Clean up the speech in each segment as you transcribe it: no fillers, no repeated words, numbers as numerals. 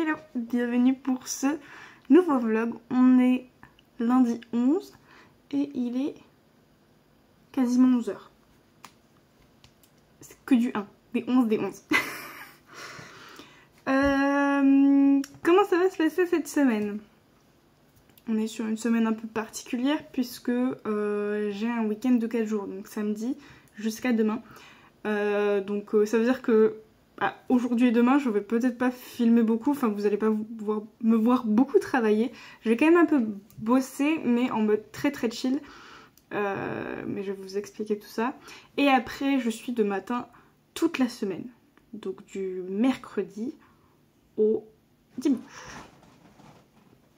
Hello, bienvenue pour ce nouveau vlog. On est lundi 11 et il est quasiment 11 h. C'est que du 1, des 11, des 11. Comment ça va se passer cette semaine? On est sur une semaine un peu particulière puisque j'ai un week-end de 4 jours, donc samedi jusqu'à demain. Ça veut dire que aujourd'hui et demain je vais peut-être pas filmer beaucoup, enfin vous allez pas me voir beaucoup travailler. Je vais quand même un peu bosser mais en mode très très chill. Mais je vais vous expliquer tout ça. Et après je suis de matin toute la semaine. Donc du mercredi au dimanche.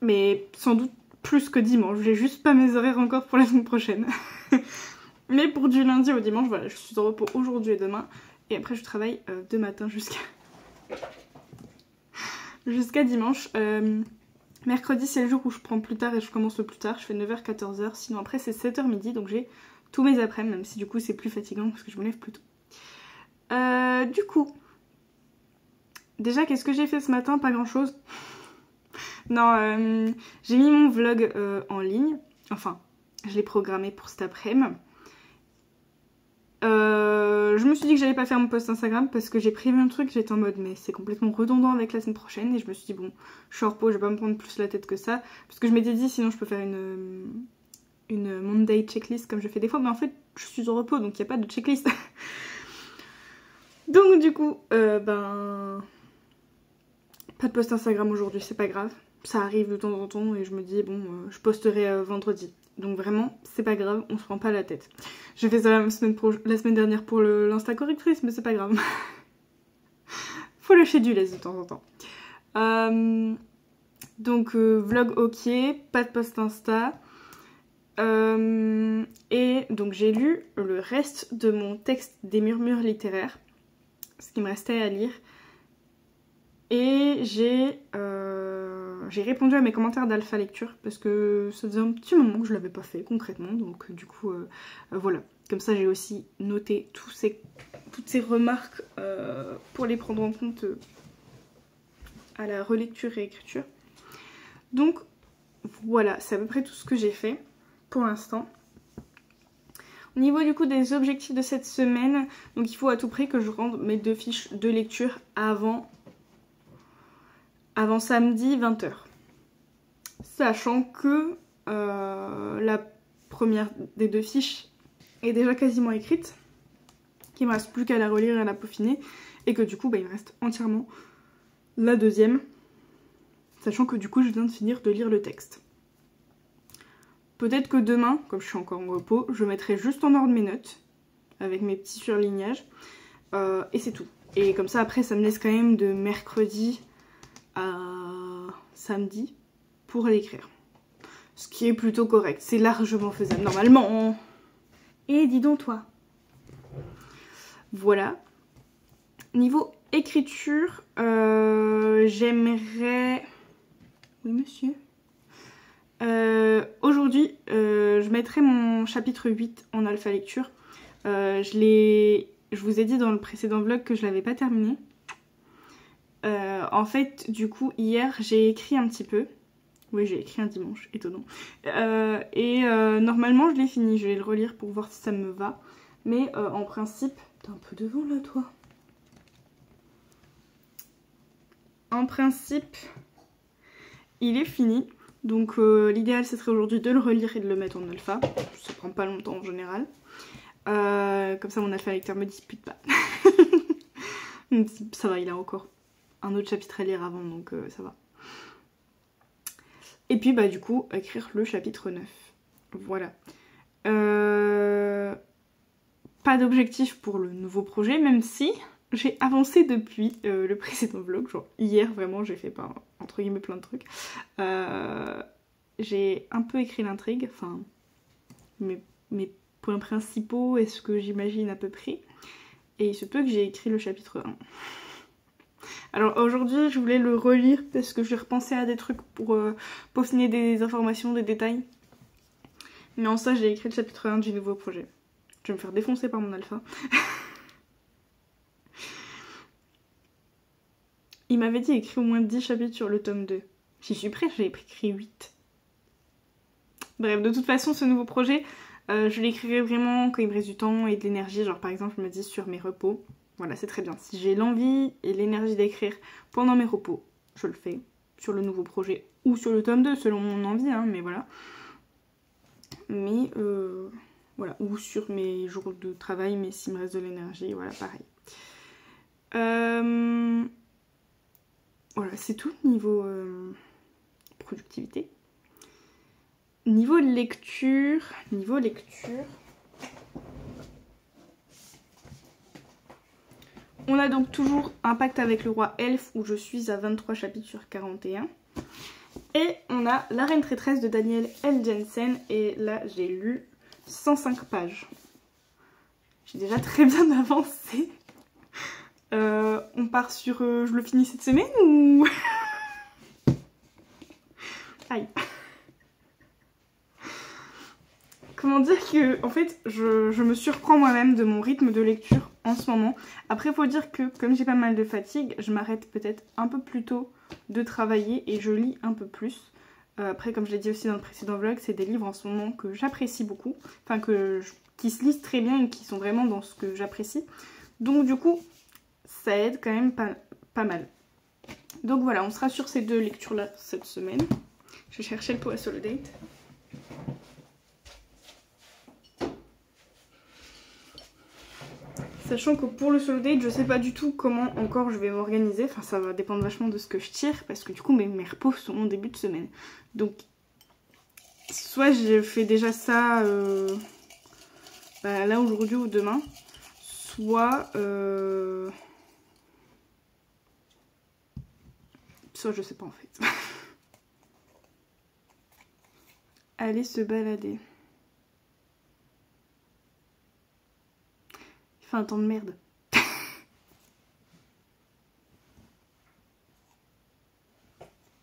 Mais sans doute plus que dimanche. J'ai juste pas mes horaires encore pour la semaine prochaine. Mais pour du lundi au dimanche, voilà, je suis en repos aujourd'hui et demain. Et après je travaille de matin jusqu'à dimanche. Mercredi c'est le jour où je prends plus tard et je commence le plus tard. Je fais 9 h 14 h. Sinon après c'est 7 h midi. Donc j'ai tous mes après-midi. Même si du coup c'est plus fatigant parce que je me lève plus tôt. Du coup, déjà qu'est-ce que j'ai fait ce matin? Pas grand chose. Non, j'ai mis mon vlog en ligne. Enfin, je l'ai programmé pour cet après-midi. Je me suis dit que j'allais pas faire mon post Instagram parce que j'ai prévu un truc, j'étais en mode mais c'est complètement redondant avec la semaine prochaine et je me suis dit bon, je suis en repos, je vais pas me prendre plus la tête que ça parce que je m'étais dit sinon je peux faire une Monday checklist comme je fais des fois, mais en fait je suis en repos donc il n'y a pas de checklist. Donc du coup, pas de post Instagram aujourd'hui, c'est pas grave, ça arrive de temps en temps et je me dis bon, je posterai vendredi. Donc vraiment, c'est pas grave, on se prend pas la tête. J'ai fait ça la semaine dernière pour l'Insta correctrice, mais c'est pas grave. Faut lâcher du lest de temps en temps. Vlog ok, pas de post Insta. Et donc j'ai lu le reste de mon texte des murmures littéraires. Ce qui me restait à lire. Et j'ai répondu à mes commentaires d'Alpha Lecture parce que ça faisait un petit moment que je l'avais pas fait concrètement, donc du coup voilà, comme ça j'ai aussi noté toutes ces remarques pour les prendre en compte à la relecture et écriture. Donc voilà, c'est à peu près tout ce que j'ai fait pour l'instant. Au niveau du coup des objectifs de cette semaine, donc il faut à tout prix que je rende mes 2 fiches de lecture avant samedi 20 h. Sachant que la première des 2 fiches est déjà quasiment écrite, qu'il me reste plus qu'à la relire et à la peaufiner, et que du coup il me reste entièrement la deuxième, sachant que du coup je viens de finir de lire le texte. Peut-être que demain, comme je suis encore en repos, je mettrai juste en ordre mes notes, avec mes petits surlignages, et c'est tout. Et comme ça après ça me laisse quand même de mercredi à samedi pour l'écrire. Ce qui est plutôt correct, c'est largement faisable normalement. Et dis donc toi. Voilà. Niveau écriture, j'aimerais... Oui monsieur. Aujourd'hui, je mettrai mon chapitre 8 en alpha lecture. Je vous ai dit dans le précédent vlog que je l'avais pas terminé. En fait, du coup, hier, j'ai écrit un petit peu. Oui, j'ai écrit un dimanche, étonnant. Normalement, je l'ai fini. Je vais le relire pour voir si ça me va. Mais en principe... T'es un peu devant là, toi. En principe, il est fini. Donc l'idéal, ce serait aujourd'hui de le relire et de le mettre en alpha. Ça prend pas longtemps en général. Comme ça, mon alpha lecteur me dispute pas. Ça va, il a encore un autre chapitre à lire avant, donc ça va. Et puis du coup écrire le chapitre 9. Voilà. Pas d'objectif pour le nouveau projet, même si j'ai avancé depuis le précédent vlog. Genre hier vraiment j'ai fait entre guillemets plein de trucs. J'ai un peu écrit l'intrigue, enfin mes points principaux et ce que j'imagine à peu près. Et il se peut que j'ai écrit le chapitre 1. Alors aujourd'hui je voulais le relire parce que j'ai repensé à des trucs pour peaufiner des informations, des détails. Mais en ça j'ai écrit le chapitre 1 du nouveau projet. Je vais me faire défoncer par mon alpha. Il m'avait dit écrire au moins 10 chapitres sur le tome 2. J'y suis prête, j'ai écrit 8. Bref, de toute façon, ce nouveau projet, je l'écrirai vraiment quand il me reste du temps et de l'énergie. Genre par exemple, je me dis sur mes repos. Voilà, c'est très bien. Si j'ai l'envie et l'énergie d'écrire pendant mes repos, je le fais sur le nouveau projet ou sur le tome 2 selon mon envie, hein, mais voilà. Mais voilà, ou sur mes jours de travail, mais s'il me reste de l'énergie, voilà, pareil. Voilà, c'est tout niveau productivité. Niveau lecture, on a donc toujours Un pacte avec le roi elfe où je suis à 23 chapitres sur 41. Et on a La reine traîtresse de Daniel L. Jensen et là j'ai lu 105 pages. J'ai déjà très bien avancé. On part sur... je le finis cette semaine ou... Aïe. Comment dire que, en fait, je me surprends moi-même de mon rythme de lecture en ce moment. Après, il faut dire que, comme j'ai pas mal de fatigue, je m'arrête peut-être un peu plus tôt de travailler et je lis un peu plus. Après, comme je l'ai dit aussi dans le précédent vlog, c'est des livres en ce moment que j'apprécie beaucoup. Enfin, qui se lisent très bien et qui sont vraiment dans ce que j'apprécie. Donc, du coup, ça aide quand même pas mal. Donc voilà, on sera sur ces 2 lectures-là cette semaine. Je vais chercher le pot à solo date. Sachant que pour le solo date, je sais pas du tout comment encore je vais m'organiser. Enfin, ça va dépendre vachement de ce que je tire. Parce que du coup, mes repos sont en début de semaine. Donc, soit je fais déjà ça là aujourd'hui ou demain. Soit... soit je sais pas en fait. Aller se balader. Il fait un temps de merde.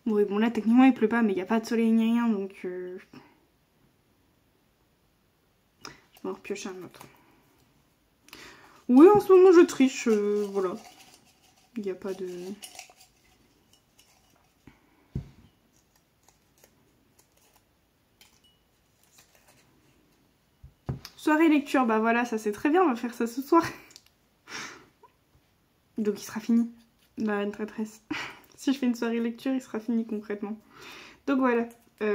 Oui, bon là techniquement il pleut pas mais il n'y a pas de soleil ni rien donc je vais en repiocher un autre. Oui, en ce moment je triche, voilà. Il n'y a pas de... Soirée lecture, bah voilà, ça c'est très bien, on va faire ça ce soir. Donc il sera fini, la reine traîtresse. Si je fais une soirée lecture, il sera fini concrètement. Donc voilà,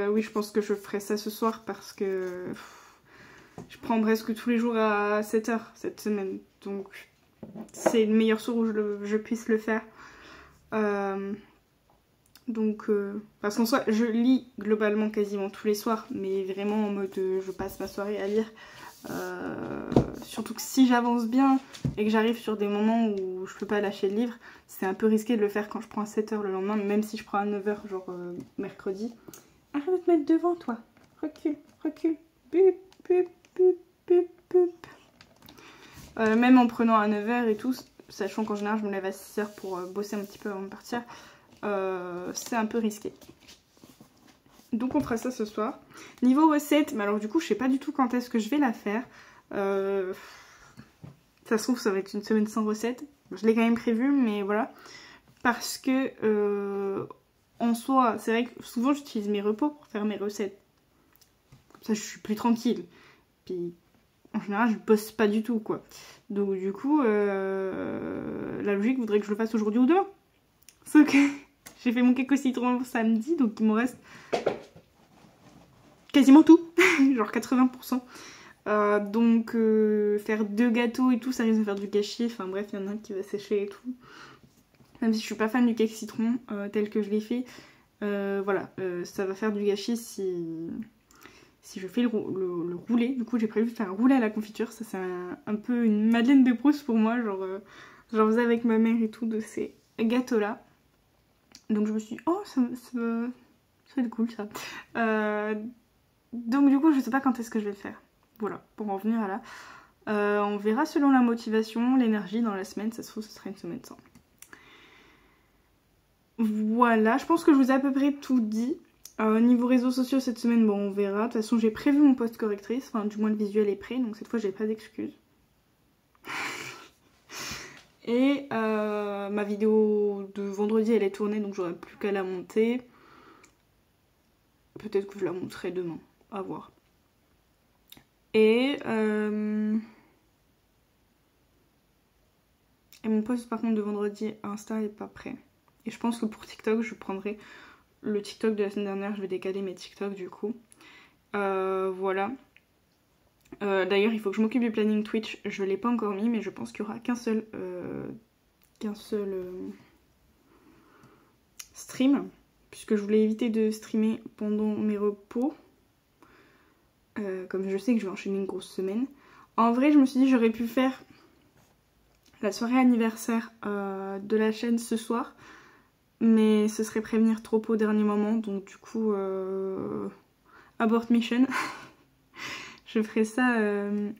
oui je pense que je ferai ça ce soir parce que je prends presque tous les jours à 7 h cette semaine. Donc c'est le meilleur soir où je puisse le faire. Parce qu'en soi, je lis globalement quasiment tous les soirs, mais vraiment en mode je passe ma soirée à lire. Surtout que si j'avance bien et que j'arrive sur des moments où je peux pas lâcher le livre, c'est un peu risqué de le faire quand je prends à 7 h le lendemain, même si je prends à 9 h genre mercredi. Arrête de te mettre devant toi, recule, recule, bup, bup, bup, bup, bup. Même en prenant à 9 h et tout, sachant qu'en général je me lève à 6 h pour bosser un petit peu avant de partir, c'est un peu risqué. Donc on fera ça ce soir. Niveau recette, mais alors du coup je sais pas du tout quand est-ce que je vais la faire. Ça se trouve ça va être une semaine sans recette. Je l'ai quand même prévu mais voilà. Parce que en soi, c'est vrai que souvent j'utilise mes repos pour faire mes recettes. Comme ça je suis plus tranquille. Puis en général je bosse pas du tout quoi. Donc du coup la logique voudrait que je le fasse aujourd'hui ou demain. Sauf que j'ai fait mon cake au citron samedi donc il me reste quasiment tout, genre 80%. Donc faire 2 gâteaux et tout, ça risque de faire du gâchis. Enfin bref, il y en a un qui va sécher et tout. Même si je suis pas fan du cake citron tel que je l'ai fait. Voilà, ça va faire du gâchis si je fais le roulé. Du coup j'ai prévu de faire un roulé à la confiture. Ça c'est un peu une Madeleine de Proust pour moi. Genre j'en faisais avec ma mère et tout de ces gâteaux là. Donc je me suis dit, oh ça va être cool ça. Donc du coup je sais pas quand est-ce que je vais le faire. Voilà, pour en venir à là. On verra selon la motivation, l'énergie dans la semaine. Ça se trouve ce sera une semaine sans. Voilà, je pense que je vous ai à peu près tout dit. Niveau réseaux sociaux cette semaine, bon on verra. De toute façon j'ai prévu mon post correctrice. Enfin du moins le visuel est prêt. Donc cette fois j'ai pas d'excuses. Et ma vidéo de vendredi elle est tournée donc j'aurai plus qu'à la monter. Peut-être que je la monterai demain, à voir. Et mon post par contre de vendredi Insta est pas prêt. Et je pense que pour TikTok je prendrai le TikTok de la semaine dernière, je vais décaler mes TikTok du coup. Voilà. D'ailleurs il faut que je m'occupe du planning Twitch, je l'ai pas encore mis mais je pense qu'il y aura qu'un seul stream. Puisque je voulais éviter de streamer pendant mes repos. Comme je sais que je vais enchaîner une grosse semaine. En vrai je me suis dit j'aurais pu faire la soirée anniversaire de la chaîne ce soir. Mais ce serait prévenir trop au dernier moment. Donc du coup abort mission. Je ferai ça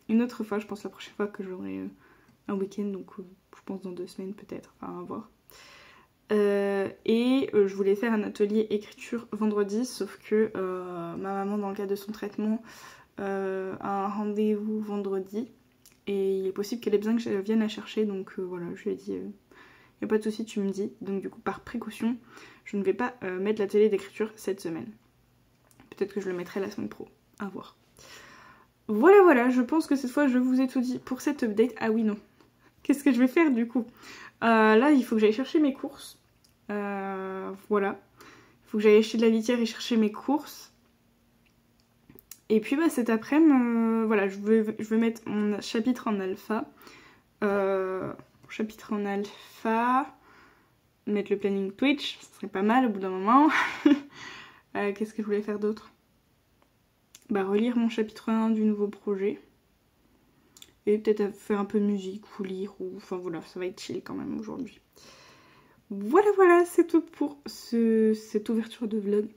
une autre fois. Je pense la prochaine fois que j'aurai un week-end. Donc je pense dans 2 semaines peut-être. Enfin à voir. Je voulais faire un atelier écriture vendredi, sauf que ma maman dans le cadre de son traitement a un rendez-vous vendredi et il est possible qu'elle ait besoin que je vienne la chercher, donc voilà, je lui ai dit y a pas de souci, tu me dis. Donc du coup par précaution je ne vais pas mettre l'atelier d'écriture cette semaine, peut-être que je le mettrai la semaine pro, à voir. Voilà, je pense que cette fois je vous ai tout dit pour cette update. Ah oui non, qu'est-ce que je vais faire du coup? Là il faut que j'aille chercher mes courses. Voilà, il faut que j'aille acheter de la litière et chercher mes courses. Et puis bah, cet après-midi, voilà, je vais mettre mon chapitre en alpha. Mettre le planning Twitch, ce serait pas mal au bout d'un moment. Qu'est-ce que je voulais faire d'autre? Bah relire mon chapitre 1 du nouveau projet. Et peut-être faire un peu de musique ou lire, ou enfin voilà, ça va être chill quand même aujourd'hui. Voilà, c'est tout pour cette ouverture de vlog.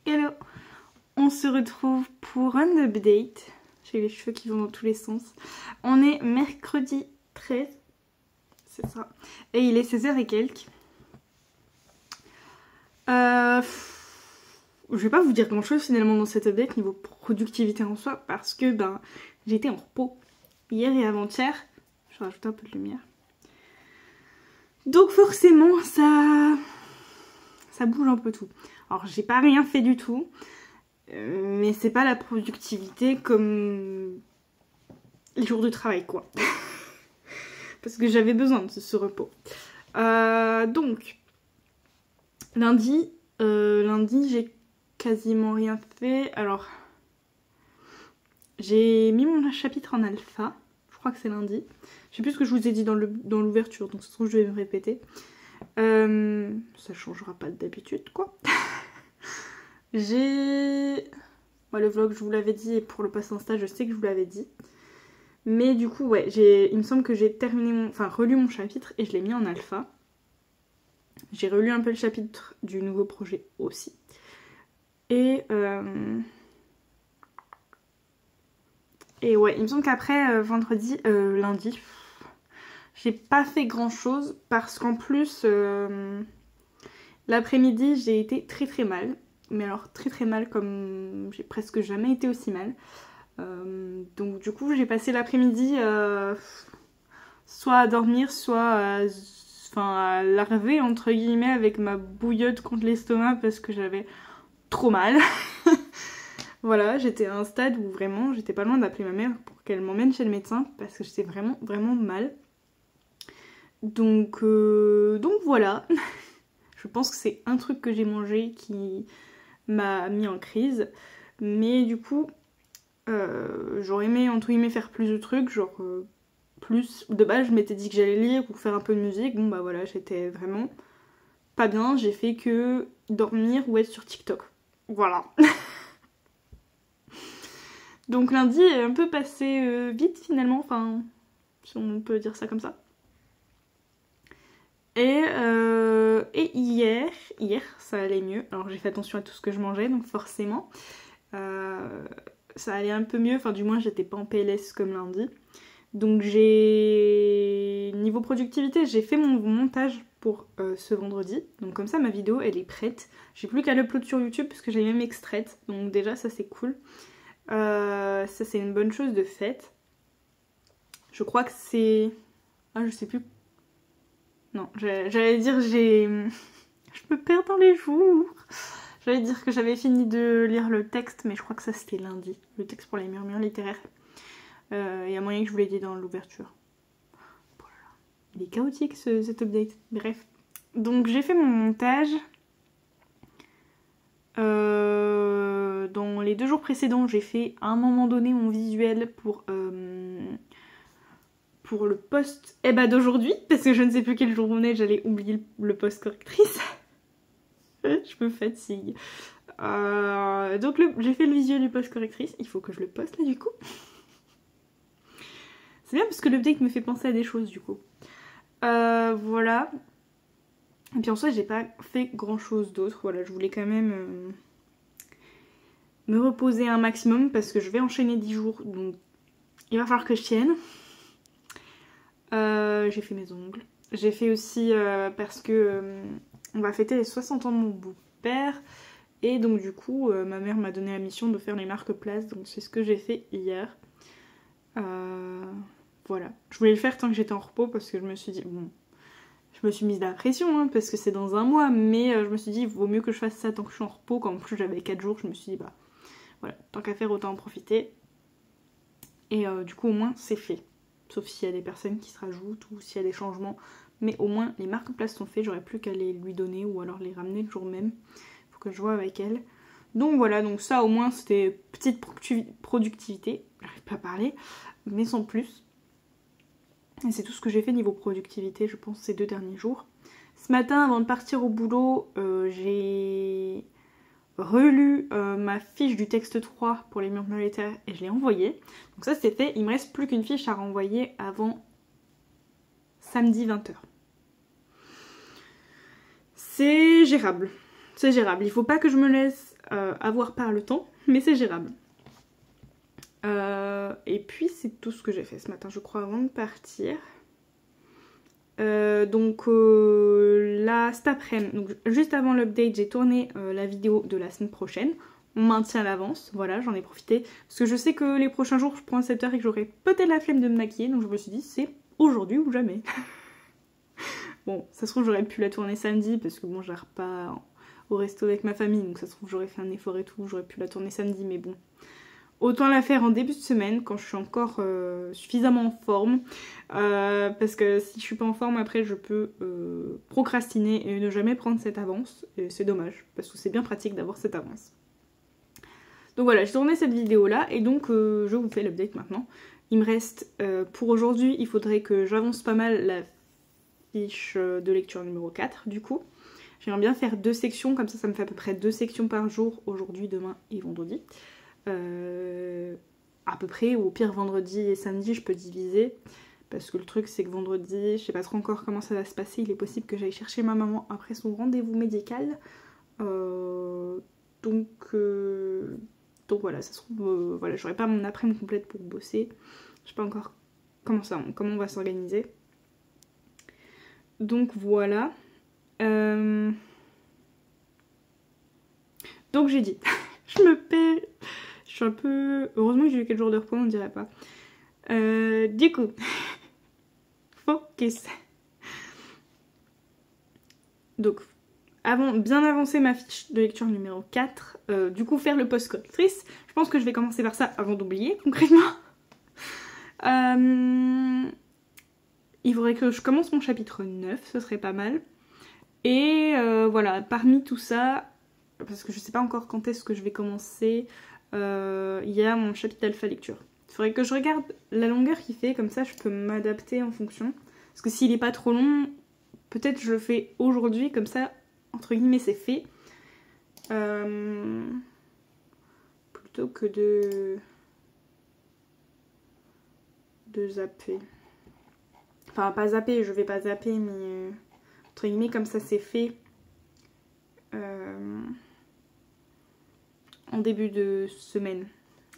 Hello, on se retrouve pour un update. J'ai les cheveux qui vont dans tous les sens. On est mercredi 13, c'est ça, et il est 16h et quelques. Je vais pas vous dire grand chose finalement dans cet update niveau productivité en soi, parce que j'étais en repos hier et avant-hier. Je vais rajouter un peu de lumière. Donc forcément ça bouge un peu tout. Alors j'ai pas rien fait du tout, mais c'est pas la productivité comme les jours de travail quoi. Parce que j'avais besoin de ce repos. Donc lundi j'ai quasiment rien fait. Alors j'ai mis mon chapitre en alpha, je crois que c'est lundi. Je sais plus ce que je vous ai dit dans l'ouverture, donc ça se trouve je vais me répéter. Ça changera pas d'habitude quoi. Moi, le vlog, je vous l'avais dit, et pour le post Insta, je sais que je vous l'avais dit. Mais du coup, ouais, il me semble que j'ai relu mon chapitre et je l'ai mis en alpha. J'ai relu un peu le chapitre du nouveau projet aussi. Et ouais, il me semble qu'après, lundi, j'ai pas fait grand chose parce qu'en plus, l'après-midi, j'ai été très très mal. Mais alors très très mal comme j'ai presque jamais été aussi mal. Donc du coup, j'ai passé l'après-midi soit à dormir, soit à larver entre guillemets avec ma bouillotte contre l'estomac parce que j'avais trop mal. Voilà, j'étais à un stade où vraiment j'étais pas loin d'appeler ma mère pour qu'elle m'emmène chez le médecin parce que j'étais vraiment vraiment mal. Donc voilà. Je pense que c'est un truc que j'ai mangé qui m'a mis en crise. Mais du coup, j'aurais aimé entre guillemets faire plus de trucs, genre plus. De base, je m'étais dit que j'allais lire ou faire un peu de musique. Bon bah voilà, j'étais vraiment pas bien. J'ai fait que dormir ou être sur TikTok. Voilà. Donc lundi est un peu passé vite finalement, enfin, si on peut dire ça comme ça. Et hier, ça allait mieux. Alors j'ai fait attention à tout ce que je mangeais, donc forcément, ça allait un peu mieux. Enfin, du moins, j'étais pas en PLS comme lundi. Donc niveau productivité, j'ai fait mon montage pour ce vendredi. Donc comme ça, ma vidéo, elle est prête. J'ai plus qu'à l'upload sur YouTube parce que j'ai même extraite. Donc déjà, ça c'est cool. Ça c'est une bonne chose de faite. Je crois que c'est... Ah, je sais plus. Non, j'allais dire je me perds dans les jours. J'allais dire que j'avais fini de lire le texte, mais je crois que ça c'était lundi. Le texte pour les murmures littéraires. Il y a moyen que je vous l'ai dit dans l'ouverture. Oh là là. Il est chaotique cet update. Bref. Donc j'ai fait mon montage. Dans les 2 jours précédents, j'ai fait à un moment donné mon visuel pour le post d'aujourd'hui, parce que je ne sais plus quel jour on est, j'allais oublier le post correctrice. Je me fatigue. Donc j'ai fait le visuel du post correctrice, il faut que je le poste là du coup. C'est bien parce que l'update me fait penser à des choses du coup. Voilà. Et puis en soi, j'ai pas fait grand chose d'autre. Voilà, je voulais quand même me reposer un maximum parce que je vais enchaîner 10 jours, donc il va falloir que je tienne. J'ai fait mes ongles. J'ai fait aussi parce que on va fêter les 60 ans de mon beau-père. Et donc du coup, ma mère m'a donné la mission de faire les marque-places. Donc c'est ce que j'ai fait hier. Voilà. Je voulais le faire tant que j'étais en repos parce que je me suis dit... Bon, je me suis mise de la pression hein, parce que c'est dans un mois. Mais je me suis dit, il vaut mieux que je fasse ça tant que je suis en repos. Quand en plus j'avais 4 jours, je me suis dit, bah voilà, tant qu'à faire, autant en profiter. Et du coup, au moins, c'est fait. Sauf s'il y a des personnes qui se rajoutent ou s'il y a des changements. Mais au moins, les marque-places sont faits. J'aurais plus qu'à les lui donner ou alors les ramener le jour même. Faut que je vois avec elle. Donc voilà, donc ça au moins, c'était petite productivité. J'arrive pas à parler, mais sans plus. Et c'est tout ce que j'ai fait niveau productivité, je pense, ces 2 derniers jours. Ce matin, avant de partir au boulot, j'ai relu ma fiche du texte 3 pour les murmures littéraires et je l'ai envoyée. Donc ça c'est fait, il me reste plus qu'une fiche à renvoyer avant samedi 20h. C'est gérable. C'est gérable. Il faut pas que je me laisse avoir par le temps, mais c'est gérable. Et puis c'est tout ce que j'ai fait ce matin, je crois, avant de partir. Donc là, cet après-midi, donc juste avant l'update, j'ai tourné la vidéo de la semaine prochaine. On maintient l'avance, voilà, j'en ai profité. Parce que je sais que les prochains jours, je prends 7h et que j'aurai peut-être la flemme de me maquiller. Donc je me suis dit, c'est aujourd'hui ou jamais. Bon, ça se trouve, j'aurais pu la tourner samedi parce que bon, je pas au resto avec ma famille. Donc ça se trouve, j'aurais fait un effort et tout, j'aurais pu la tourner samedi, mais bon. Autant la faire en début de semaine quand je suis encore suffisamment en forme parce que si je suis pas en forme après je peux procrastiner et ne jamais prendre cette avance et c'est dommage parce que c'est bien pratique d'avoir cette avance. Donc voilà, j'ai tourné cette vidéo là et donc je vous fais l'update maintenant. Il me reste pour aujourd'hui, il faudrait que j'avance pas mal la fiche de lecture numéro 4 du coup. J'aimerais bien faire 2 sections, comme ça me fait à peu près 2 sections par jour aujourd'hui, demain et vendredi. à peu près, ou au pire vendredi et samedi je peux diviser. Parce que le truc c'est que vendredi, je sais pas trop encore comment ça va se passer, il est possible que j'aille chercher ma maman après son rendez-vous médical. Donc voilà, ça se trouve, voilà, j'aurai pas mon après-midi complète pour bosser. Je sais pas encore comment on va s'organiser. Donc voilà. Donc j'ai dit, je me perds. Je suis un peu... Heureusement que j'ai eu 4 jours de repos, on dirait pas. Du coup, focus. Donc, bien avancer ma fiche de lecture numéro 4, du coup faire le post-correctrice. Je pense que je vais commencer par ça avant d'oublier, concrètement. Il faudrait que je commence mon chapitre 9, ce serait pas mal. Et voilà, parmi tout ça, parce que je sais pas encore quand est-ce que je vais commencer, il y a mon chapitre alpha lecture. Il faudrait que je regarde la longueur qu'il fait, comme ça je peux m'adapter en fonction. Parce que s'il est pas trop long, peut-être je le fais aujourd'hui, comme ça, entre guillemets, c'est fait. Plutôt que de zapper. Enfin, pas zapper, je vais pas zapper, mais entre guillemets, comme ça, c'est fait. En début de semaine.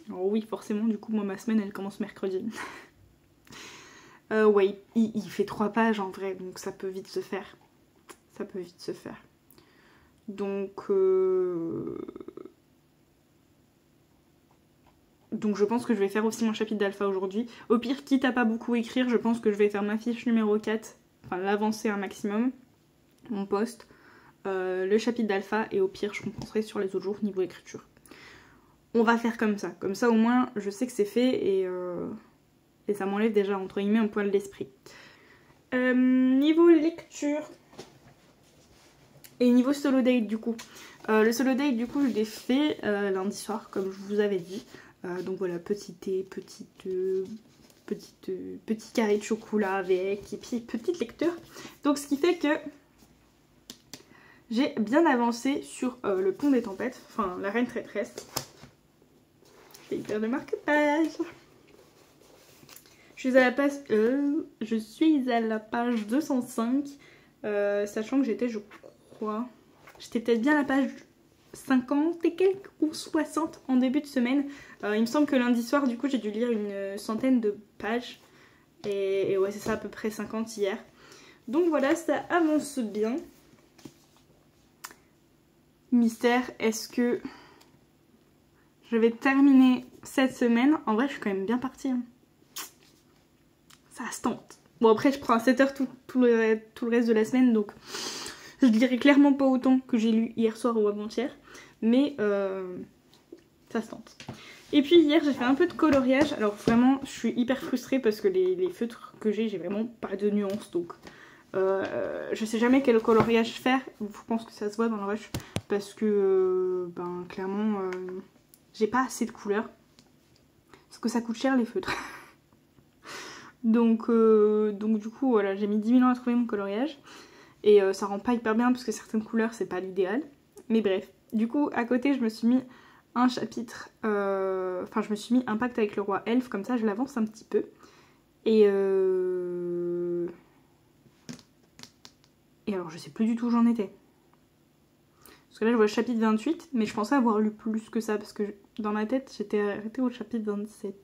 Alors oui, forcément, du coup, moi, ma semaine, elle commence mercredi. Ouais, il fait 3 pages en vrai, donc ça peut vite se faire. Ça peut vite se faire. Donc je pense que je vais faire aussi mon chapitre d'alpha aujourd'hui. Au pire, quitte à pas beaucoup écrire, je pense que je vais faire ma fiche numéro 4, enfin l'avancer un maximum, mon post, le chapitre d'alpha, et au pire, je compenserai sur les autres jours niveau écriture. On va faire comme ça au moins je sais que c'est fait et ça m'enlève déjà entre guillemets un poil d'esprit. Niveau lecture et niveau solo date du coup. Le solo date du coup je l'ai fait lundi soir comme je vous avais dit. Donc voilà, petit thé, petit carré de chocolat avec, et puis petite lecture. Donc ce qui fait que j'ai bien avancé sur le pont des tempêtes, enfin la reine traîtresse. Je vais hyper de marque-page. Je suis à la page 205, sachant que j'étais, je crois, j'étais peut-être bien à la page 50 et quelques ou 60 en début de semaine. Il me semble que lundi soir, du coup, j'ai dû lire une centaine de pages. Et ouais, c'est ça, à peu près 50 hier. Donc voilà, ça avance bien. Mystère, est-ce que je vais terminer cette semaine? En vrai, je suis quand même bien partie. Hein. Ça se tente. Bon, après, je prends à 7 heures tout le reste de la semaine, donc je dirais clairement pas autant que j'ai lu hier soir ou avant-hier. Mais ça se tente. Et puis hier, j'ai fait un peu de coloriage. Alors vraiment, je suis hyper frustrée parce que les feutres que j'ai vraiment pas de nuances. Donc je sais jamais quel coloriage faire. Je pense que ça se voit dans le rush. Parce que clairement, j'ai pas assez de couleurs. Parce que ça coûte cher les feutres. donc du coup, voilà, j'ai mis 10 000 ans à trouver mon coloriage. Et ça rend pas hyper bien parce que certaines couleurs, c'est pas l'idéal. Mais bref. Du coup, à côté, je me suis mis un chapitre... Enfin, je me suis mis un pacte avec le roi elfe. Comme ça, je l'avance un petit peu. Et alors, je sais plus du tout où j'en étais. Parce que là, je vois le chapitre 28. Mais je pensais avoir lu plus que ça. Parce que dans ma tête, j'étais arrêtée au chapitre 27.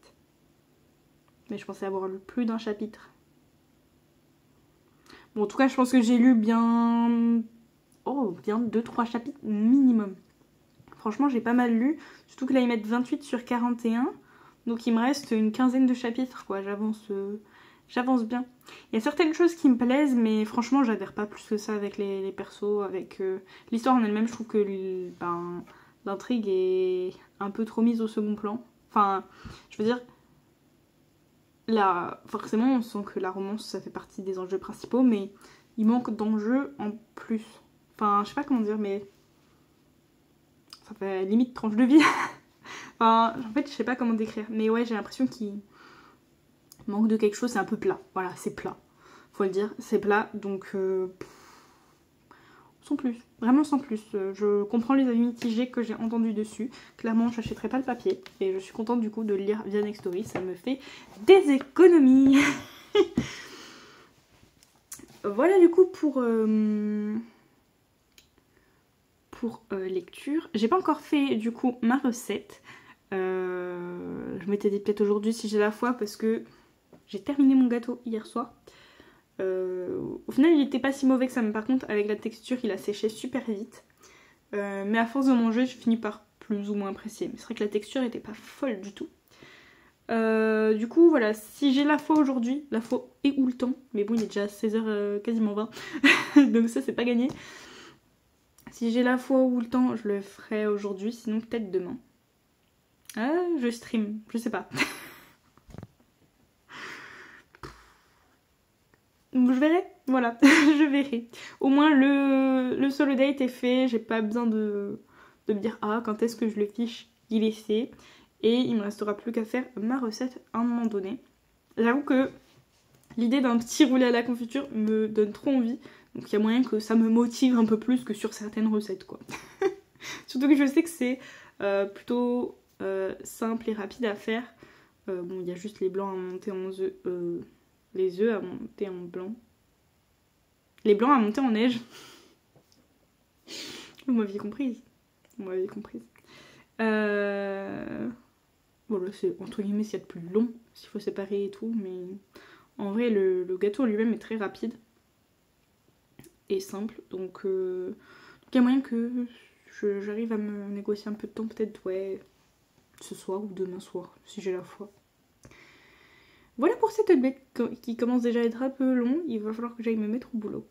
Mais je pensais avoir lu plus d'un chapitre. Bon, en tout cas, je pense que j'ai lu bien 2-3 chapitres minimum. Franchement, j'ai pas mal lu. Surtout que là, ils mettent 28 sur 41. Donc, il me reste une quinzaine de chapitres, quoi. J'avance bien. Il y a certaines choses qui me plaisent, mais franchement, j'adhère pas plus que ça avec les persos, avec l'histoire en elle-même. Je trouve que l'intrigue est un peu trop mise au second plan. Enfin, je veux dire... Là, forcément, on sent que la romance, ça fait partie des enjeux principaux, mais il manque d'enjeux en plus. Enfin, je sais pas comment dire, mais ça fait limite tranche de vie. Enfin, en fait, je sais pas comment décrire. Mais ouais, j'ai l'impression qu'il manque de quelque chose, c'est un peu plat. Voilà, c'est plat. Faut le dire, c'est plat, donc... sans plus, vraiment sans plus. Je comprends les avis mitigés que j'ai entendus dessus. Clairement, je n'achèterai pas le papier. Et je suis contente du coup de le lire via Nextory. Ça me fait des économies. Voilà du coup pour lecture. J'ai pas encore fait du coup ma recette. Je m'étais dit peut-être aujourd'hui si j'ai la foi parce que j'ai terminé mon gâteau hier soir. Au final il était pas si mauvais que ça, mais par contre avec la texture il a séché super vite. Mais à force de manger je finis par plus ou moins apprécier. Mais c'est vrai que la texture était pas folle du tout. Du coup voilà, si j'ai la foi aujourd'hui, la foi et ou le temps, mais bon il est déjà 16h quasiment 20, donc ça c'est pas gagné. Si j'ai la foi ou le temps je le ferai aujourd'hui, sinon peut-être demain. Je stream, je sais pas. Je verrai, voilà, je verrai. Au moins le solo date est fait, j'ai pas besoin de me dire quand est-ce que je le fiche, il est fait. Et il me restera plus qu'à faire ma recette à un moment donné. J'avoue que l'idée d'un petit roulé à la confiture me donne trop envie. Donc il y a moyen que ça me motive un peu plus que sur certaines recettes quoi. Surtout que je sais que c'est plutôt simple et rapide à faire. Bon il y a juste les blancs à monter en œufs. Les œufs à monter en blanc. Les blancs à monter en neige. Vous m'aviez comprise. Vous m'aviez comprise. Voilà, c'est entre guillemets s'il y a de plus long, s'il faut séparer et tout, mais en vrai le gâteau en lui-même est très rapide et simple, donc il y a moyen que j'arrive à me négocier un peu de temps, peut-être ce soir ou demain soir, si j'ai la foi. Voilà pour cette update qui commence déjà à être un peu long, il va falloir que j'aille me mettre au boulot.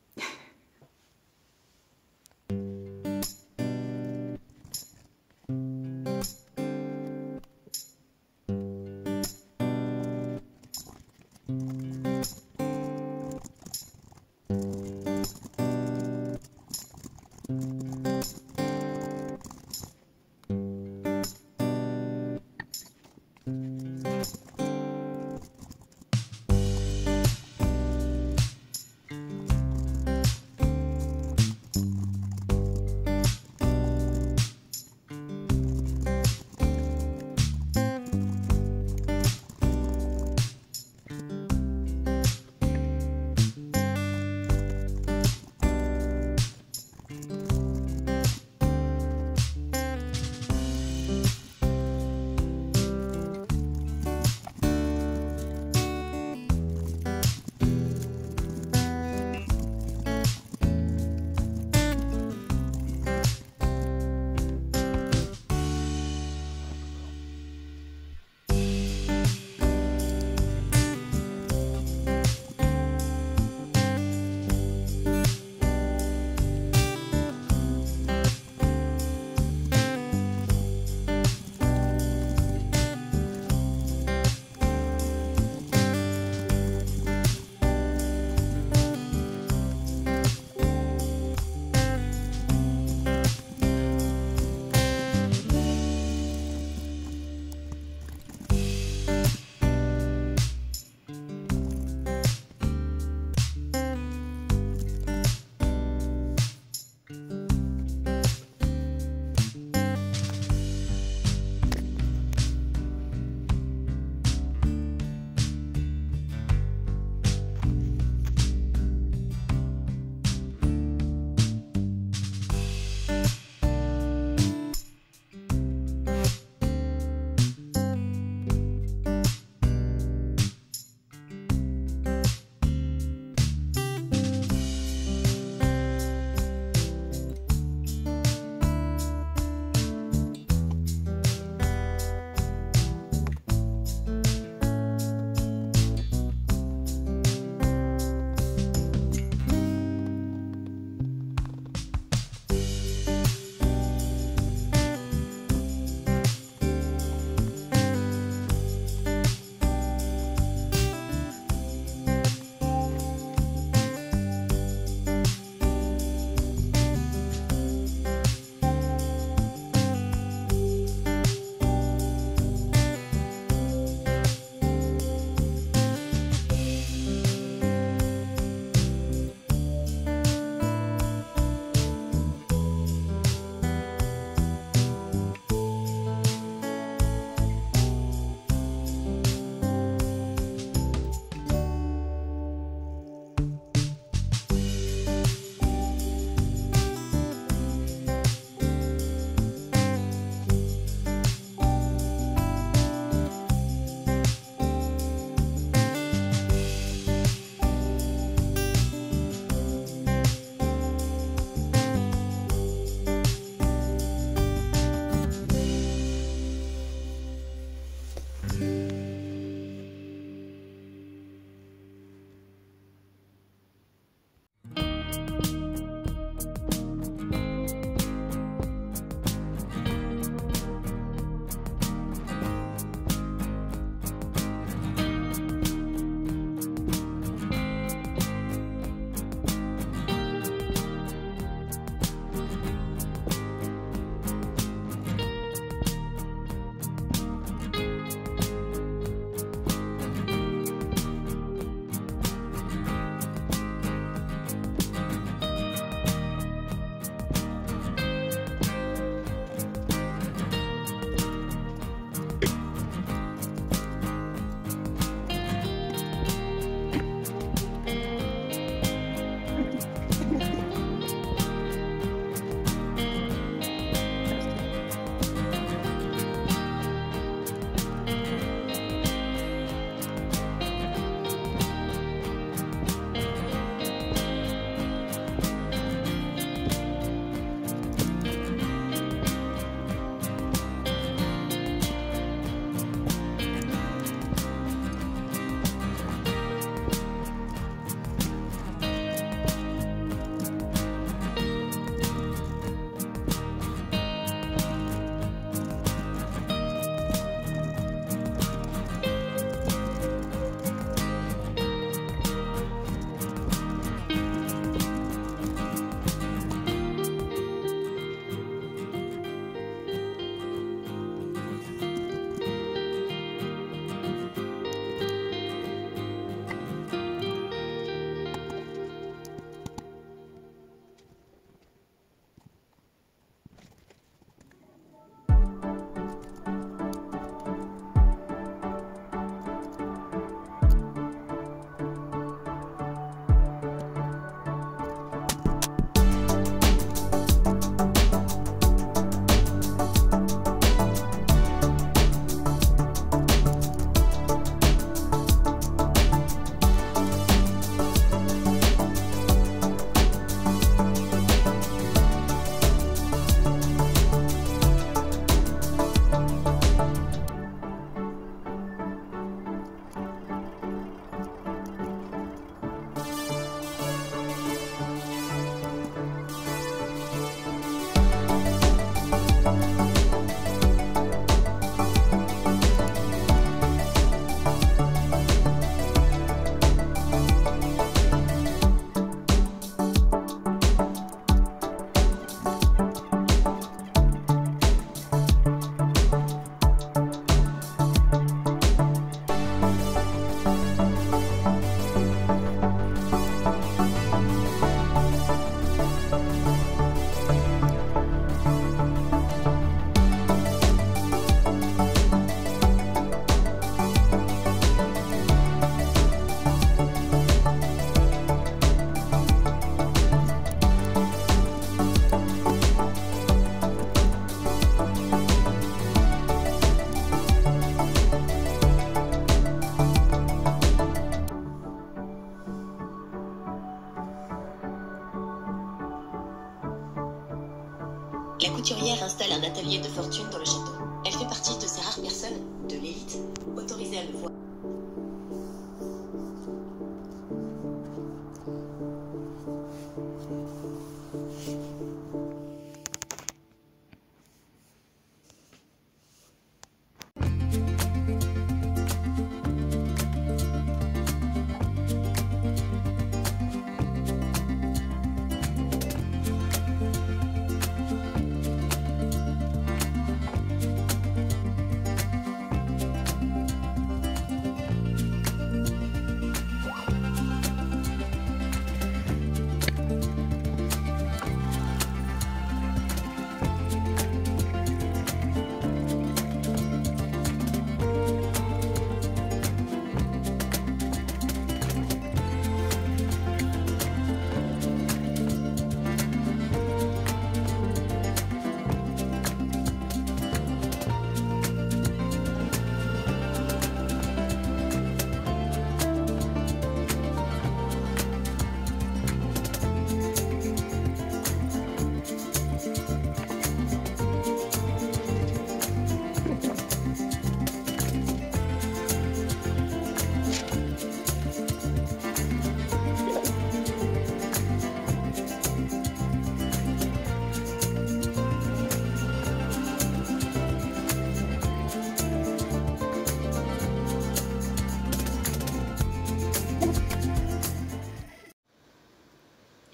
et de fortune dans le château. Elle fait partie de ces rares personnes de l'élite autorisées à le voir.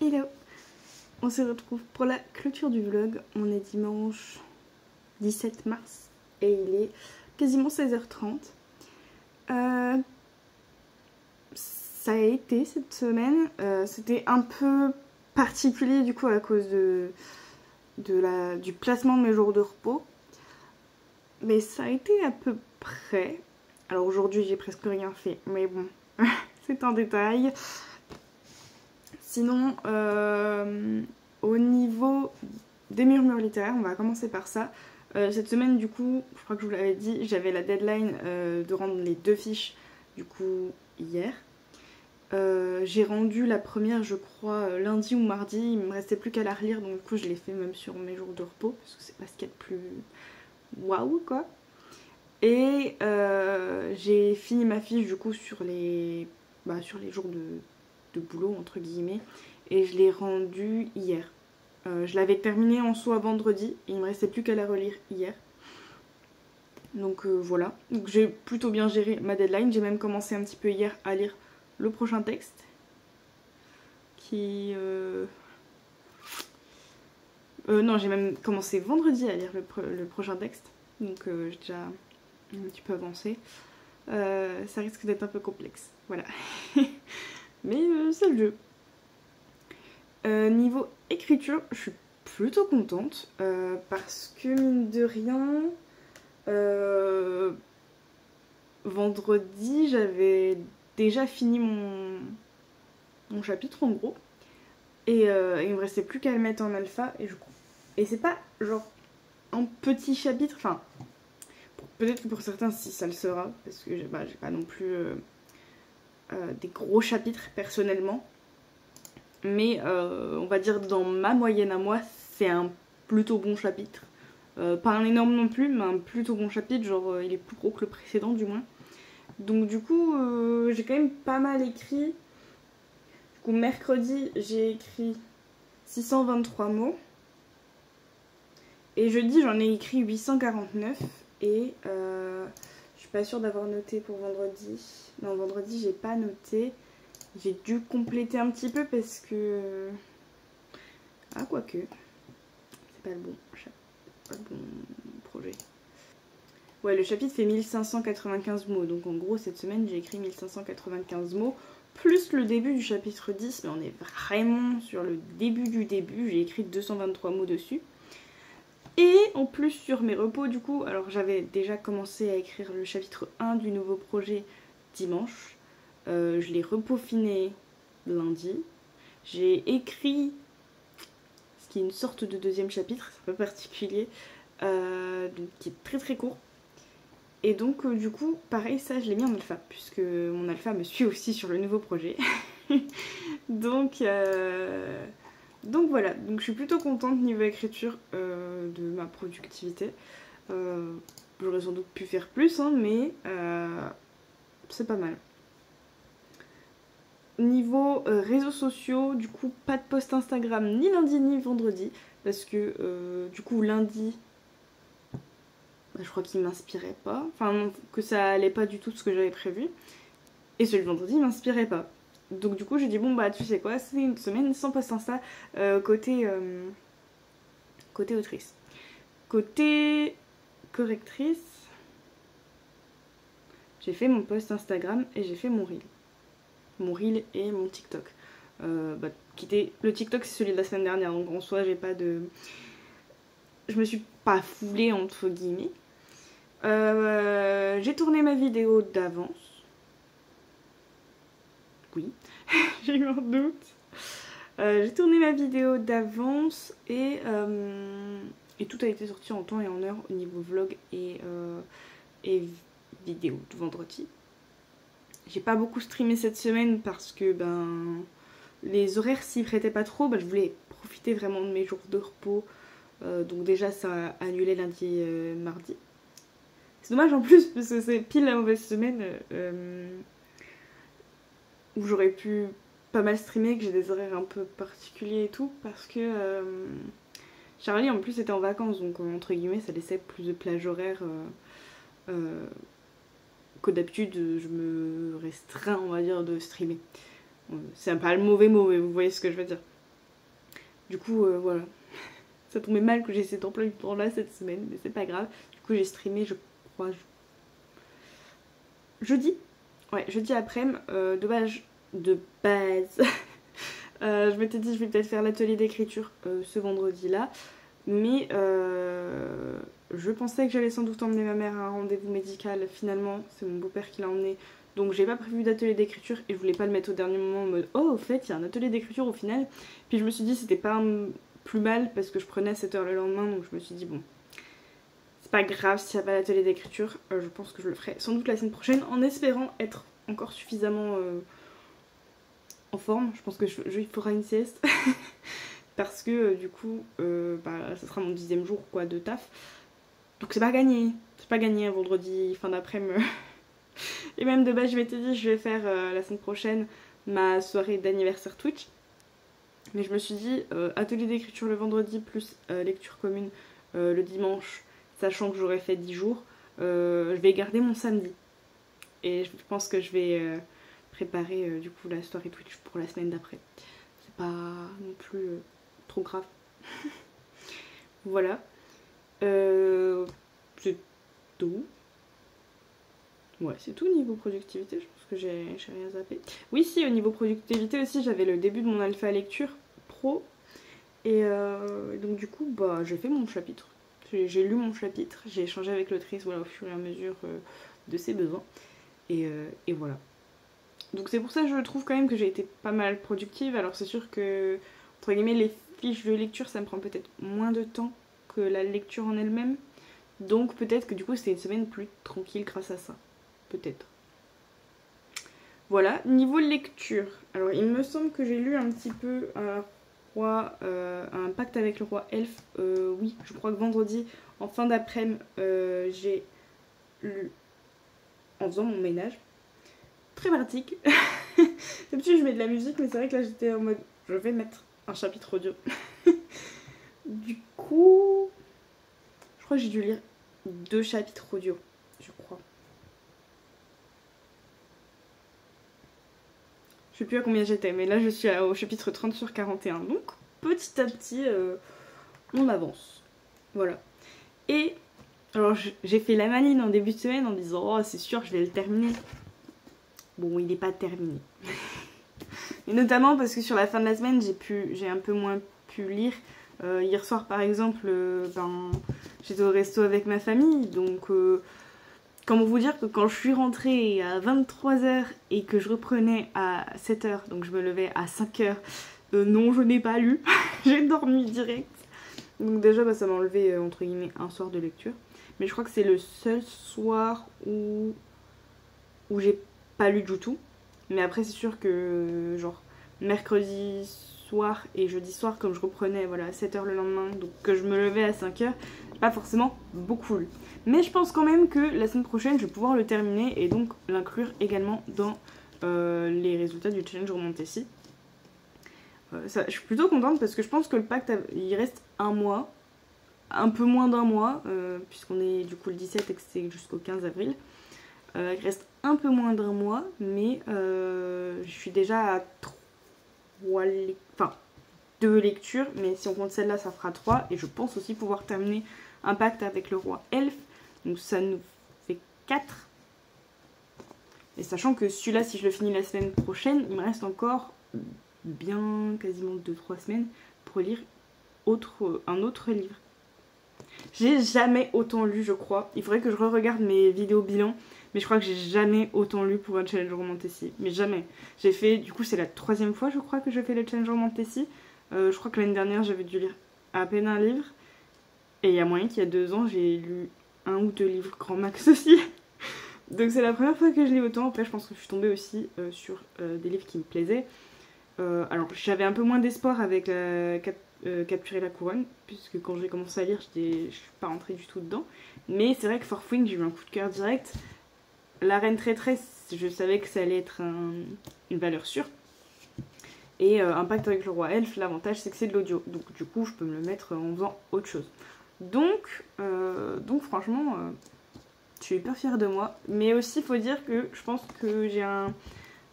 Hello, on se retrouve pour la clôture du vlog. On est dimanche 17 mars et il est quasiment 16h30. Ça a été cette semaine, c'était un peu particulier du coup à cause du placement de mes jours de repos. Mais ça a été à peu près. Alors aujourd'hui j'ai presque rien fait, mais bon, c'est un détail. Sinon, au niveau des murmures littéraires, on va commencer par ça. Cette semaine, du coup, je crois que je vous l'avais dit, j'avais la deadline de rendre les 2 fiches, du coup, hier. J'ai rendu la première, je crois, lundi ou mardi. Il me restait plus qu'à la relire, donc du coup, je l'ai fait même sur mes jours de repos, parce que c'est pas ce qu'il y a de plus waouh, quoi. Et j'ai fini ma fiche, du coup, sur les jours de boulot entre guillemets, et je l'ai rendue hier. Je l'avais terminée en soi vendredi et il me restait plus qu'à la relire hier. Donc voilà, donc j'ai plutôt bien géré ma deadline. J'ai même commencé un petit peu hier à lire le prochain texte qui non, j'ai même commencé vendredi à lire le prochain texte, donc j'ai déjà un petit peu avancé. Ça risque d'être un peu complexe, voilà. Mais c'est le jeu. Niveau écriture, je suis plutôt contente parce que mine de rien, vendredi j'avais déjà fini mon chapitre en gros, et il me restait plus qu'à le mettre en alpha, et c'est pas genre un petit chapitre, enfin peut-être que pour certains si ça le sera, parce que j'ai pas non plus des gros chapitres personnellement, mais on va dire dans ma moyenne à moi c'est un plutôt bon chapitre, pas un énorme non plus, mais un plutôt bon chapitre, genre il est plus gros que le précédent du moins. Donc du coup j'ai quand même pas mal écrit. Du coup mercredi j'ai écrit 623 mots et jeudi j'en ai écrit 849, et je suis pas sûre d'avoir noté pour vendredi. Non, vendredi j'ai pas noté. J'ai dû compléter un petit peu parce que... Ah, quoique. C'est pas le bon projet. Ouais, le chapitre fait 1595 mots. Donc en gros, cette semaine, j'ai écrit 1595 mots. Plus le début du chapitre 10. Mais on est vraiment sur le début du début. J'ai écrit 223 mots dessus. Et en plus sur mes repos, du coup, alors j'avais déjà commencé à écrire le chapitre 1 du nouveau projet dimanche. Je l'ai repaufiné lundi. J'ai écrit ce qui est une sorte de deuxième chapitre, c'est un peu particulier, donc qui est très très court. Et donc du coup, pareil, ça je l'ai mis en alpha, puisque mon alpha me suit aussi sur le nouveau projet. Donc Donc voilà, donc je suis plutôt contente niveau écriture de ma productivité. J'aurais sans doute pu faire plus, hein, mais c'est pas mal. Niveau réseaux sociaux, du coup pas de post Instagram ni lundi ni vendredi, parce que du coup lundi, je crois qu'il m'inspirait pas, enfin que ça allait pas du tout ce que j'avais prévu, et celui de vendredi m'inspirait pas. Donc du coup j'ai dit bon bah tu sais quoi, c'est une semaine sans post Insta côté autrice. Côté correctrice, j'ai fait mon post Instagram et j'ai fait mon reel. Mon reel et mon TikTok. Le TikTok c'est celui de la semaine dernière, donc en soi j'ai pas de... Je me suis pas foulée entre guillemets. J'ai tourné ma vidéo d'avance. Oui, j'ai eu un doute. J'ai tourné ma vidéo d'avance et tout a été sorti en temps et en heure au niveau vlog et vidéo de vendredi. J'ai pas beaucoup streamé cette semaine parce que les horaires s'y prêtaient pas trop. Je voulais profiter vraiment de mes jours de repos. Donc déjà ça a annulé lundi, mardi. C'est dommage en plus parce que c'est pile la mauvaise semaine où j'aurais pu pas mal streamer, que j'ai des horaires un peu particuliers et tout, parce que Charlie en plus était en vacances, donc entre guillemets ça laissait plus de plage horaire que d'habitude je me restreins on va dire de streamer. C'est pas le mauvais mot, mais vous voyez ce que je veux dire. Du coup voilà, ça tombait mal que j'ai cet emploi du temps là cette semaine, mais c'est pas grave. Du coup j'ai streamé je crois jeudi. Ouais, jeudi après-midi, de base. Je m'étais dit je vais peut-être faire l'atelier d'écriture ce vendredi là, mais je pensais que j'allais sans doute emmener ma mère à un rendez-vous médical. Finalement c'est mon beau-père qui l'a emmené, donc j'ai pas prévu d'atelier d'écriture et je voulais pas le mettre au dernier moment en mode oh au fait il y a un atelier d'écriture au final. Puis je me suis dit c'était pas plus mal parce que je prenais à 7h le lendemain, donc je me suis dit bon c'est pas grave s'il n'y a pas l'atelier d'écriture, je pense que je le ferai sans doute la semaine prochaine en espérant être encore suffisamment en forme. Je pense que il faudra une sieste parce que du coup ça sera mon 10e jour quoi de taf, donc c'est pas gagné un vendredi fin d'après-midi. Et même de base je m'étais dit je vais faire la semaine prochaine ma soirée d'anniversaire Twitch, mais je me suis dit atelier d'écriture le vendredi plus lecture commune le dimanche, sachant que j'aurais fait 10 jours, je vais garder mon samedi et je pense que je vais préparer du coup la soirée Twitch pour la semaine d'après. C'est pas non plus trop grave. Voilà. C'est tout. Ouais, c'est tout niveau productivité, je pense que j'ai rien zappé. Oui, si, au niveau productivité aussi, j'avais le début de mon alpha lecture pro. Et donc du coup, j'ai fait mon chapitre. J'ai lu mon chapitre, j'ai échangé avec l'autrice au fur et à mesure de ses besoins. Et voilà. Donc c'est pour ça que je trouve quand même que j'ai été pas mal productive. Alors c'est sûr que, entre guillemets, les fiches de lecture, ça me prend peut-être moins de temps que la lecture en elle-même. Donc peut-être que du coup c'était une semaine plus tranquille grâce à ça. Peut-être. Voilà, niveau lecture. Alors il me semble que j'ai lu un petit peu un pacte avec le roi elfe. Oui, je crois que vendredi, en fin d'après-midi, j'ai lu en faisant mon ménage. Très pratique. D'habitude je mets de la musique, mais c'est vrai que là j'étais en mode je vais mettre un chapitre audio. Du coup, je crois que j'ai dû lire 2 chapitres audio, je crois. Je sais plus à combien j'étais, mais là je suis au chapitre 30 sur 41. Donc petit à petit, on avance. Voilà. Et alors j'ai fait la maline en début de semaine en disant oh c'est sûr je vais le terminer. Bon, il n'est pas terminé. Et notamment parce que sur la fin de la semaine, j'ai un peu moins pu lire. Hier soir, par exemple, j'étais au resto avec ma famille. Donc, comment vous dire que quand je suis rentrée à 23h et que je reprenais à 7h, donc je me levais à 5h, non, je n'ai pas lu. J'ai dormi direct. Donc déjà, ça m'a enlevé, entre guillemets, un soir de lecture. Mais je crois que c'est le seul soir où j'ai pas lu du tout. Mais après c'est sûr que genre mercredi soir et jeudi soir, comme je reprenais voilà, à 7h le lendemain, donc que je me levais à 5h, j'ai pas forcément beaucoup lu. Mais je pense quand même que la semaine prochaine, je vais pouvoir le terminer et donc l'inclure également dans les résultats du challenge Romantasy. Je suis plutôt contente parce que je pense que le pacte, il reste un mois, un peu moins d'un mois, puisqu'on est du coup le 17 et que c'est jusqu'au 15 avril. Il reste un peu moins d'un mois, mais je suis déjà à 2 lectures, mais si on compte celle-là, ça fera 3. Et je pense aussi pouvoir terminer un pacte avec le roi elfe, donc ça nous fait 4. Et sachant que celui-là, si je le finis la semaine prochaine, il me reste encore bien quasiment 2-3 semaines pour lire un autre livre. J'ai jamais autant lu, je crois. Il faudrait que je re-regarde mes vidéos bilan, mais je crois que j'ai jamais autant lu pour un challenge Romantasy. Mais jamais. J'ai fait, du coup, c'est la 3e fois, je crois, que je fais le challenge Romantasy. Je crois que l'année dernière, j'avais dû lire à peine un livre. Et il y a moyen qu'il y a 2 ans, j'ai lu 1 ou 2 livres grand max aussi. Donc c'est la première fois que je lis autant. Après, je pense que je suis tombée aussi sur des livres qui me plaisaient. Alors, j'avais un peu moins d'espoir avec Capturer la couronne, puisque quand j'ai commencé à lire, je suis pas rentrée du tout dedans. Mais c'est vrai que For Wing, j'ai eu un coup de cœur direct. La Reine Traîtresse, je savais que ça allait être une valeur sûre. Et un pacte avec le roi elfe, l'avantage c'est que c'est de l'audio. Donc du coup, je peux me le mettre en faisant autre chose. Donc franchement, je suis hyper fière de moi. Mais aussi, il faut dire que je pense que j'ai un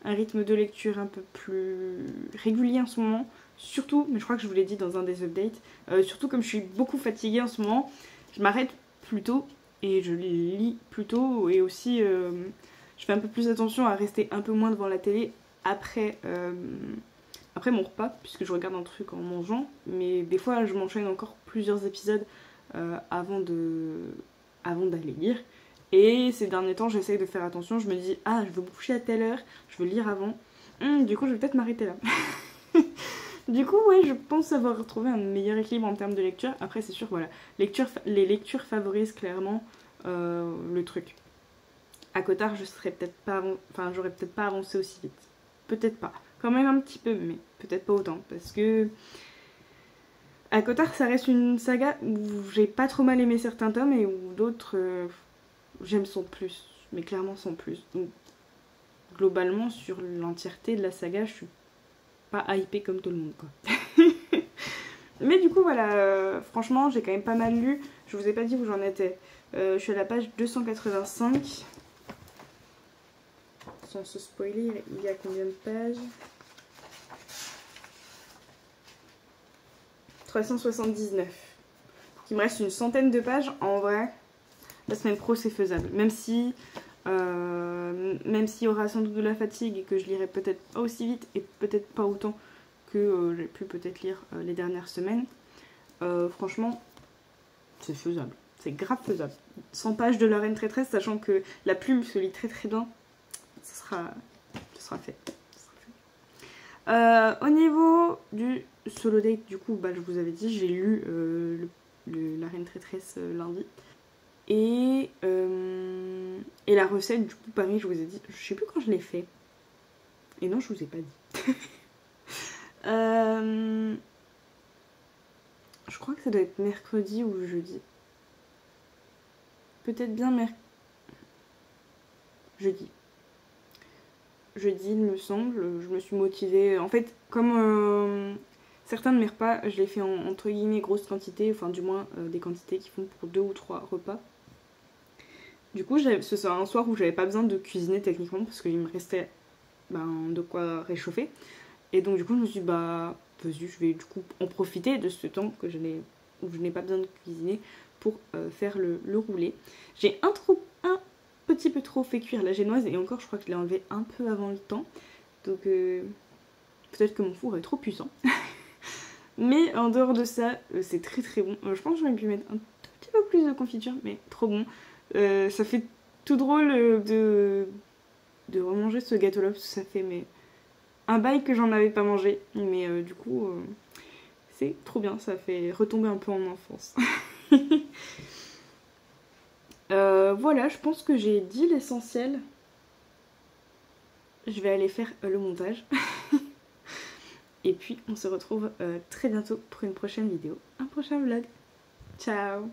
rythme de lecture un peu plus régulier en ce moment. Surtout, mais je crois que je vous l'ai dit dans un des updates, surtout comme je suis beaucoup fatiguée en ce moment, je m'arrête plus tôt et je lis plus tôt. Et aussi, je fais un peu plus attention à rester un peu moins devant la télé après mon repas, puisque je regarde un truc en mangeant. Mais des fois, je m'enchaîne encore plusieurs épisodes avant d'aller lire. Et ces derniers temps, j'essaye de faire attention. Je me dis, je veux me coucher à telle heure, je veux lire avant. Du coup, je vais peut-être m'arrêter là. Du coup, ouais, je pense avoir trouvé un meilleur équilibre en termes de lecture. Après, c'est sûr, voilà, les lectures favorisent clairement le truc. À Cotard, j'aurais peut-être pas avancé aussi vite. Peut-être pas. Quand même un petit peu, mais peut-être pas autant. Parce que à Cotard, ça reste une saga où j'ai pas trop mal aimé certains tomes et où d'autres, j'aime sans plus. Mais clairement sans plus. Donc, globalement, sur l'entièreté de la saga, je suis pas hypée comme tout le monde, quoi. Mais du coup, voilà, franchement, j'ai quand même pas mal lu. Je vous ai pas dit où j'en étais. Je suis à la page 285. Sans se spoiler, il y a combien de pages? 379. Il me reste une centaine de pages. En vrai, la semaine pro, c'est faisable. Même si il y aura sans doute de la fatigue et que je lirai peut-être pas aussi vite et peut-être pas autant que j'ai pu peut-être lire les dernières semaines. Franchement, c'est faisable. C'est grave faisable. 100 pages de La Reine Traîtresse, sachant que la plume se lit très très bien. Ce sera fait. Au niveau du solo date, du coup, je vous avais dit, j'ai lu La Reine Traîtresse lundi. Et la recette, du coup, pareil, je vous ai dit, je sais plus quand je l'ai fait. Et non, je vous ai pas dit. Je crois que ça doit être mercredi ou jeudi. Peut-être bien jeudi. Jeudi, il me semble. Je me suis motivée. En fait, comme certains de mes repas, je les fais en entre guillemets grosse quantité, enfin du moins des quantités qui font pour 2 ou 3 repas. Du coup, ce sera un soir où j'avais pas besoin de cuisiner techniquement parce qu'il me restait de quoi réchauffer. Et donc du coup, je me suis dit, vas-y, je vais du coup en profiter de ce temps où je n'ai pas besoin de cuisiner pour faire le roulé. J'ai un petit peu trop fait cuire la génoise et encore, je crois que je l'ai enlevé un peu avant le temps. Donc peut-être que mon four est trop puissant. Mais en dehors de ça, c'est très très bon. Je pense que j'aurais pu mettre un tout petit peu plus de confiture, mais trop bon. Ça fait tout drôle de remanger ce gâteau-là, parce que ça fait un bail que j'en avais pas mangé. Mais du coup, c'est trop bien, ça fait retomber un peu en enfance. Voilà, je pense que j'ai dit l'essentiel. Je vais aller faire le montage. Et puis on se retrouve très bientôt pour une prochaine vidéo, un prochain vlog. Ciao!